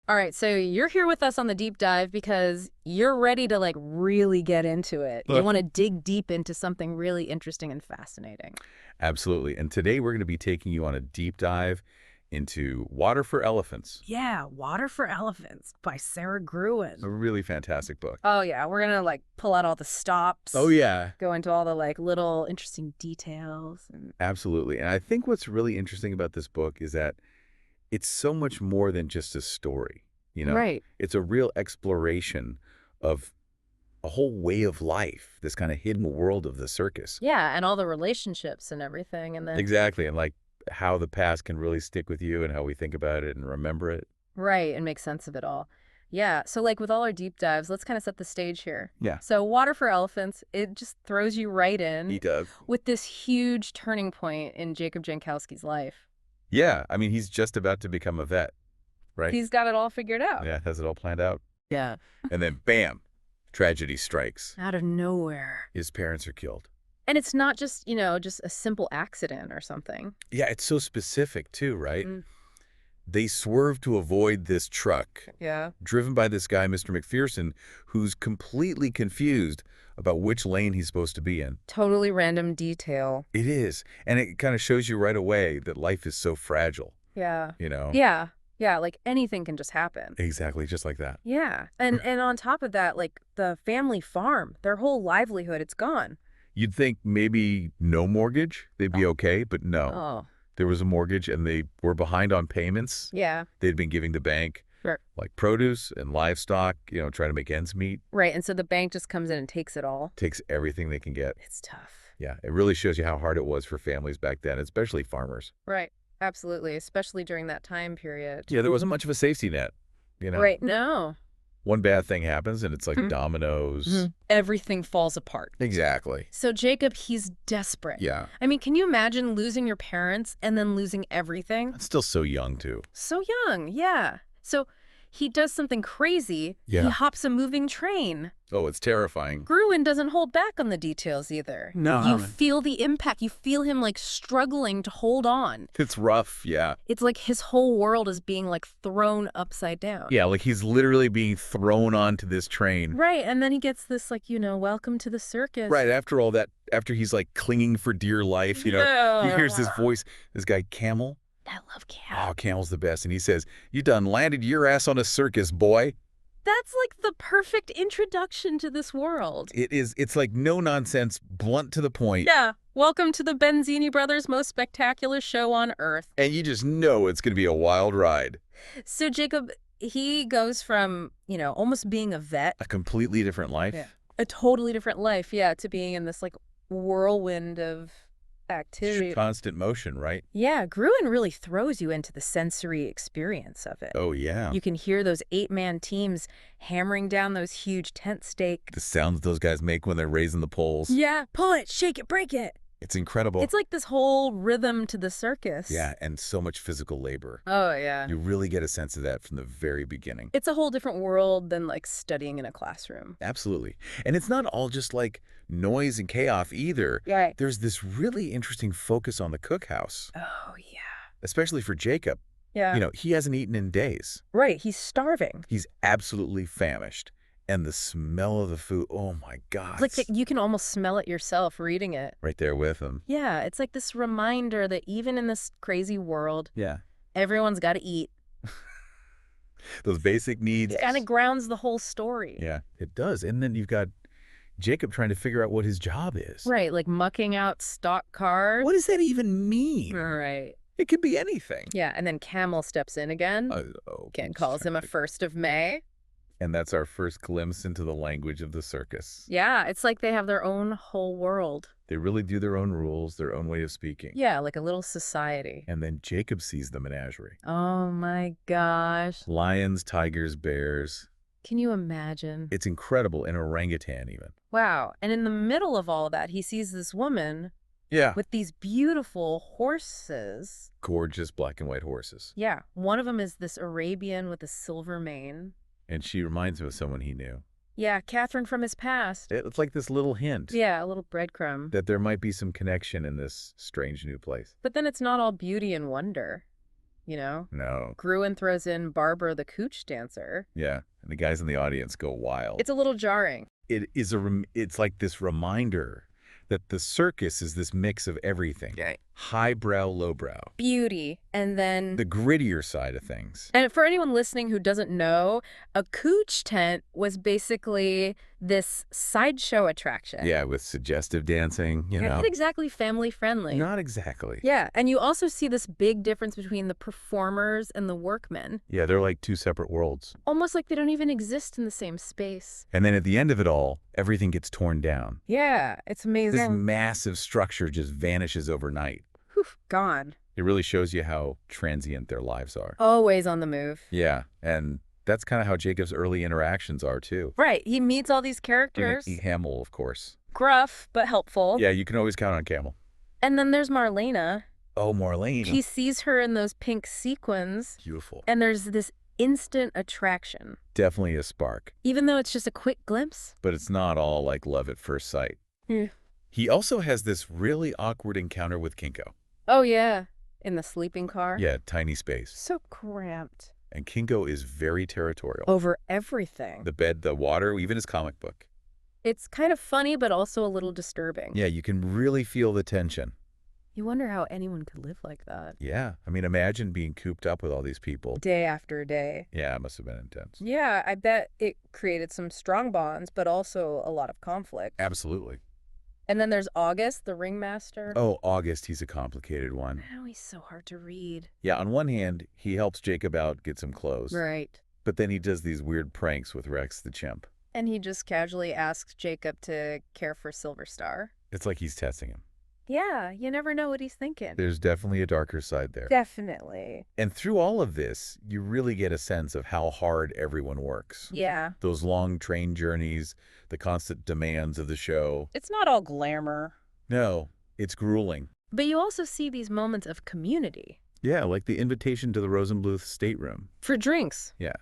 All right, so you're here with us on the deep dive because you're ready to like really get into it. You want to dig deep into something really interesting and fascinating. Absolutely. And today we're going to be taking you on a deep dive into Water for Elephants. Yeah, Water for Elephants by Sara Gruen. A really fantastic book. Oh yeah, we're gonna like pull out all the stops. Oh, yeah. Go into all the like little interesting details. Absolutely. And I think what's really interesting about this book is that it's so much more than just a story. Right. It's a real exploration of a whole way of life, this kind of hidden world of the circus. Yeah, and all the relationships and everything, and then Exactly. And like how the past can really stick with you and how we think about it and remember it. right, and make sense of it all. Yeah, so like with all our deep dives, let's kind of set the stage here. Yeah. So Water for Elephants, it just throws you right in He does. with this huge turning point in Jacob Jankowski's life. Yeah. I mean, he's just about to become a vet, right? He's got it all figured out. Yeah, has it all planned out. Yeah. And then, bam, tragedy strikes. Out of nowhere. His parents are killed. And it's not just, you know, just a simple accident or something. Yeah, it's so specific, too, right? Mm. They swerve to avoid this truck, Yeah. driven by this guy, Mr. McPherson, who's completely confused about which lane he's supposed to be in. Totally random detail. It is. And it kind of shows you right away that life is so fragile, Yeah. you know? Yeah. Yeah, like anything can just happen. Exactly, just like that. Yeah. And on top of that, like the family farm, their whole livelihood, it's gone. You'd think maybe no mortgage, they'd be okay, but no. Oh. There was a mortgage and they were behind on payments. Yeah. They'd been giving the bank Sure. like produce and livestock, trying to make ends meet. Right. And so the bank just comes in and takes it all. Takes everything they can get. It's tough. Yeah, it really shows you how hard it was for families back then, especially farmers. Right. Absolutely. Especially during that time period. Yeah, there wasn't much of a safety net. Right. No. One bad thing happens and it's like dominoes. Everything falls apart. Exactly. So Jacob, he's desperate. Yeah. I mean, can you imagine losing your parents and then losing everything? That's still so young, too. So young, yeah. So he does something crazy. Yeah. He hops a moving train. Oh, it's terrifying. Gruen doesn't hold back on the details either. No. You feel the impact. You feel him like struggling to hold on. It's rough, yeah. It's like his whole world is being like thrown upside down. Yeah, like he's literally being thrown onto this train. Right, and then he gets this like, welcome to the circus. Right, after all that, after he's like clinging for dear life, he hears this voice, this guy, Camel. I love Cam. Oh, Camel's the best. And he says, "You done landed your ass on a circus, boy." That's like the perfect introduction to this world. It is. It's like no nonsense, blunt to the point. Yeah. Welcome to the Benzini brothers' most spectacular show on Earth. And you just know it's going to be a wild ride. So Jacob, he goes from, almost being a vet. A completely different life. Yeah. A totally different life, yeah, to being in this like whirlwind of activity. Constant motion, right? Yeah, Gruen really throws you into the sensory experience of it. Oh, yeah. You can hear those 8-man teams hammering down those huge tent stakes. The sounds those guys make when they're raising the poles. Yeah, pull it, shake it, break it. It's incredible. It's like this whole rhythm to the circus. Yeah, and so much physical labor. Oh, yeah. You really get a sense of that from the very beginning. It's a whole different world than like studying in a classroom. Absolutely. And it's not all just like noise and chaos either. Right. There's this really interesting focus on the cookhouse. Oh, yeah. Especially for Jacob. Yeah. He hasn't eaten in days. Right, he's starving. He's absolutely famished. And the smell of the food, oh my God. It's like you can almost smell it yourself reading it. Right there with him. Yeah, it's like this reminder that even in this crazy world, Yeah. everyone's got to eat. Those basic needs. It kind of grounds the whole story. Yeah, it does. And then you've got Jacob trying to figure out what his job is. Right, like mucking out stock cars. What does that even mean? Right. It could be anything. Yeah, and then Camel steps in again. Ken calls him a 1st of May. And that's our first glimpse into the language of the circus. Yeah, it's like they have their own whole world. They really do their own rules, their own way of speaking. Yeah, like a little society. And then Jacob sees the menagerie. Oh my gosh. Lions, tigers, bears. Can you imagine? It's incredible. An orangutan even. Wow. And in the middle of all of that, he sees this woman Yeah. with these beautiful horses. Gorgeous black and white horses. Yeah. One of them is this Arabian with a silver mane. And she reminds him of someone he knew. Yeah, Catherine from his past. It's like this little hint. Yeah, a little breadcrumb. That there might be some connection in this strange new place. But then it's not all beauty and wonder. you know? No. Gruen throws in Barbara the cooch dancer. Yeah, and the guys in the audience go wild. It's a little jarring. It's like this reminder that the circus is this mix of everything. Right. Highbrow, lowbrow. Beauty, and then... The grittier side of things. And for anyone listening who doesn't know, a cooch tent was basically this sideshow attraction. Yeah, with suggestive dancing, you know. Not exactly family-friendly. Not exactly. Yeah, and you also see this big difference between the performers and the workmen. Yeah, they're like two separate worlds. Almost like they don't even exist in the same space. And then at the end of it all, everything gets torn down. Yeah, it's amazing. This massive structure just vanishes overnight. Whew, gone. It really shows you how transient their lives are. Always on the move. Yeah, and that's kind of how Jacob's early interactions are, too. Right, he meets all these characters. Hamill, of course. Gruff, but helpful. Yeah, you can always count on Camel. And then there's Marlena. Oh, Marlena. He sees her in those pink sequins. Beautiful. And there's this instant attraction. Definitely a spark. Even though it's just a quick glimpse. But it's not all like love at first sight. Yeah. He also has this really awkward encounter with Kinko. Oh, yeah. In the sleeping car. Yeah, tiny space. So cramped. And Kinko is very territorial. Over everything. The bed, the water, even his comic book. It's kind of funny, but also a little disturbing. Yeah, you can really feel the tension. You wonder how anyone could live like that. Yeah, I mean, imagine being cooped up with all these people. Day after day. Yeah, it must have been intense. Yeah, I bet it created some strong bonds, but also a lot of conflict. Absolutely. And then there's August, the ringmaster. Oh, August, he's a complicated one. Oh, he's so hard to read. Yeah, on one hand, he helps Jacob out, get some clothes. Right. But then he does these weird pranks with Rex the chimp. And he just casually asks Jacob to care for Silver Star. It's like he's testing him. Yeah, you never know what he's thinking. There's definitely a darker side there. Definitely. And through all of this, you really get a sense of how hard everyone works. Yeah. Those long train journeys, the constant demands of the show. It's not all glamour. No, it's grueling. But you also see these moments of community. Yeah, like the invitation to the Rosenbluth stateroom. For drinks. Yeah.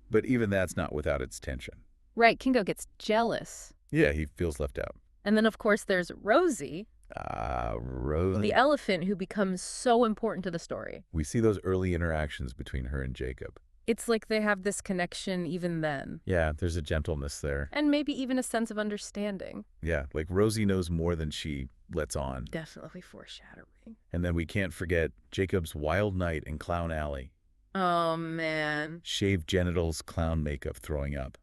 But even that's not without its tension. Right, Kingo gets jealous. Yeah, he feels left out. And then, of course, there's Rosie. Rosie. The elephant who becomes so important to the story. We see those early interactions between her and Jacob. It's like they have this connection even then. Yeah, there's a gentleness there. And maybe even a sense of understanding. Yeah, like Rosie knows more than she lets on. Definitely foreshadowing. And then we can't forget Jacob's wild night in Clown Alley. Oh, man. Shaved genitals, clown makeup, throwing up.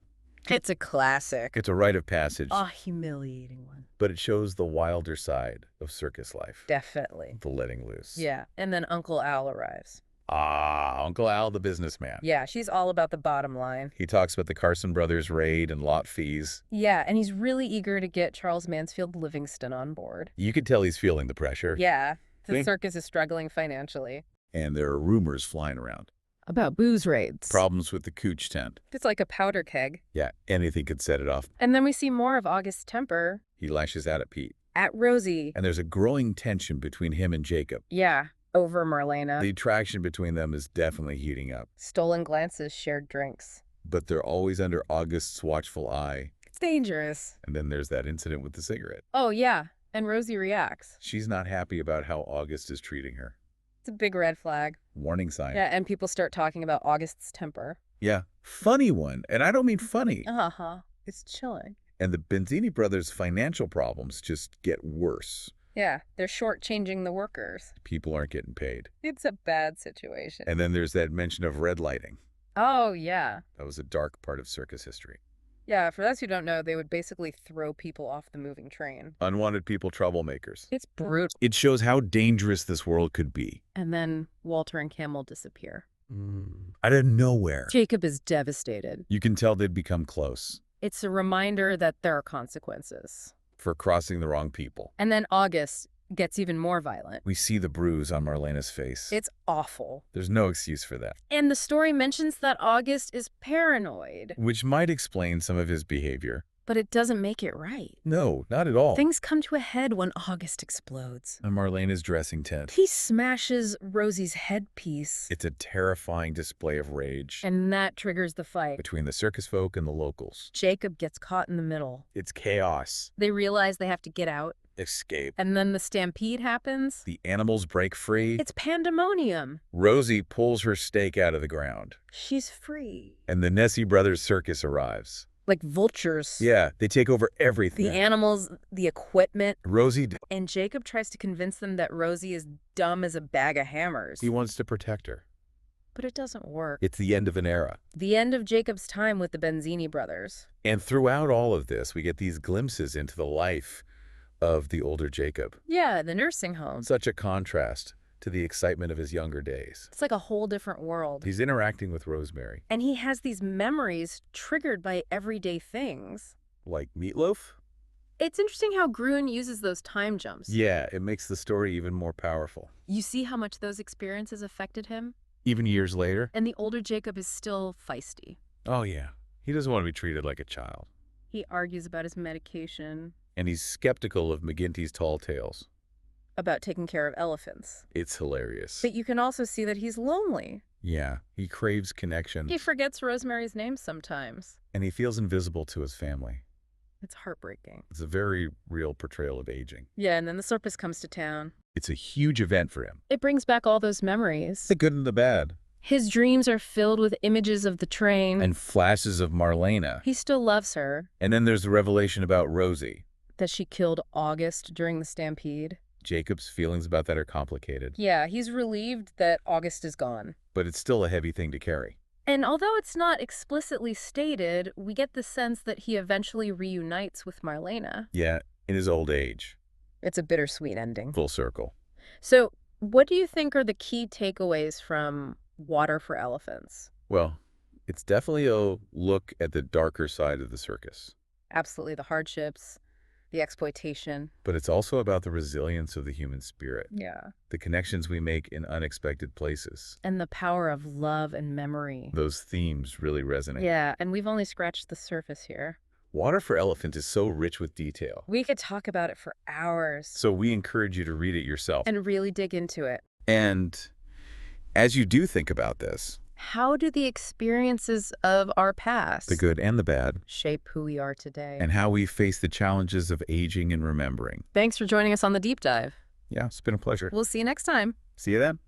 It's a classic. It's a rite of passage. A humiliating one. But it shows the wilder side of circus life. Definitely. The letting loose. Yeah. And then Uncle Al arrives. Uncle Al, the businessman. Yeah, she's all about the bottom line. He talks about the Carson brothers' raid and lot fees. Yeah, and he's really eager to get Charles Mansfield Livingston on board. You could tell he's feeling the pressure. Yeah, the See? circus is struggling financially. And there are rumors flying around. About booze raids. Problems with the cooch tent. It's like a powder keg. Yeah, anything could set it off. And then we see more of August's temper. He lashes out at Pete. At Rosie. And there's a growing tension between him and Jacob. Yeah, over Marlena. The attraction between them is definitely heating up. Stolen glances, shared drinks. But they're always under August's watchful eye. It's dangerous. And then there's that incident with the cigarette. Oh, yeah, and Rosie reacts. She's not happy about how August is treating her. It's a big red flag. Warning sign. Yeah, and people start talking about August's temper. Yeah, funny one. And I don't mean funny. Uh-huh. It's chilling. And the Benzini brothers' financial problems just get worse. Yeah, they're shortchanging the workers. People aren't getting paid. It's a bad situation. And then there's that mention of red lighting. Oh, yeah. That was a dark part of circus history. Yeah, for those who don't know, they would basically throw people off the moving train. Unwanted people, troublemakers. It's brutal. It shows how dangerous this world could be. And then Walter and Camel disappear. Out of nowhere. Jacob is devastated. You can tell they'd become close. It's a reminder that there are consequences. For crossing the wrong people. And then August gets even more violent. We see the bruise on Marlena's face. It's awful. There's no excuse for that. And the story mentions that August is paranoid. Which might explain some of his behavior. But it doesn't make it right. No, not at all. Things come to a head when August explodes. And Marlena's dressing tent. He smashes Rosie's headpiece. It's a terrifying display of rage. And that triggers the fight. Between the circus folk and the locals. Jacob gets caught in the middle. It's chaos. They realize they have to get out. escape. And then the stampede happens. The animals break free. It's pandemonium. Rosie pulls her stake out of the ground. She's free. And the Nessie brothers' circus arrives. Like vultures. Yeah, they take over everything. The animals, the equipment. Rosie... And Jacob tries to convince them that Rosie is dumb as a bag of hammers. He wants to protect her. But it doesn't work. It's the end of an era. The end of Jacob's time with the Benzini brothers. And throughout all of this, we get these glimpses into the life of the older Jacob. Yeah, the nursing home. Such a contrast to the excitement of his younger days. It's like a whole different world. He's interacting with Rosemary. And he has these memories triggered by everyday things. Like meatloaf? It's interesting how Gruen uses those time jumps. Yeah, it makes the story even more powerful. You see how much those experiences affected him? Even years later? And the older Jacob is still feisty. Oh, yeah. He doesn't want to be treated like a child. He argues about his medication. And he's skeptical of McGinty's tall tales. About taking care of elephants. It's hilarious. But you can also see that he's lonely. Yeah, he craves connection. He forgets Rosemary's name sometimes. And he feels invisible to his family. It's heartbreaking. It's a very real portrayal of aging. Yeah, and then the circus comes to town. It's a huge event for him. It brings back all those memories. The good and the bad. His dreams are filled with images of the train. And flashes of Marlena. He still loves her. And then there's the revelation about Rosie. That she killed August during the stampede. Jacob's feelings about that are complicated. Yeah, he's relieved that August is gone. But it's still a heavy thing to carry. And although it's not explicitly stated, we get the sense that he eventually reunites with Marlena. Yeah, in his old age. It's a bittersweet ending. Full circle. So, what do you think are the key takeaways from Water for Elephants? Well, it's definitely a look at the darker side of the circus. Absolutely, the hardships, the exploitation. But it's also about the resilience of the human spirit. Yeah. The connections we make in unexpected places. And the power of love and memory. Those themes really resonate. Yeah, and we've only scratched the surface here. Water for Elephant is so rich with detail. We could talk about it for hours. So we encourage you to read it yourself. And really dig into it. And as you do think about this, how do the experiences of our past, the good and the bad, shape who we are today? And how we face the challenges of aging and remembering. Thanks for joining us on the Deep Dive. Yeah, it's been a pleasure. We'll see you next time. See you then.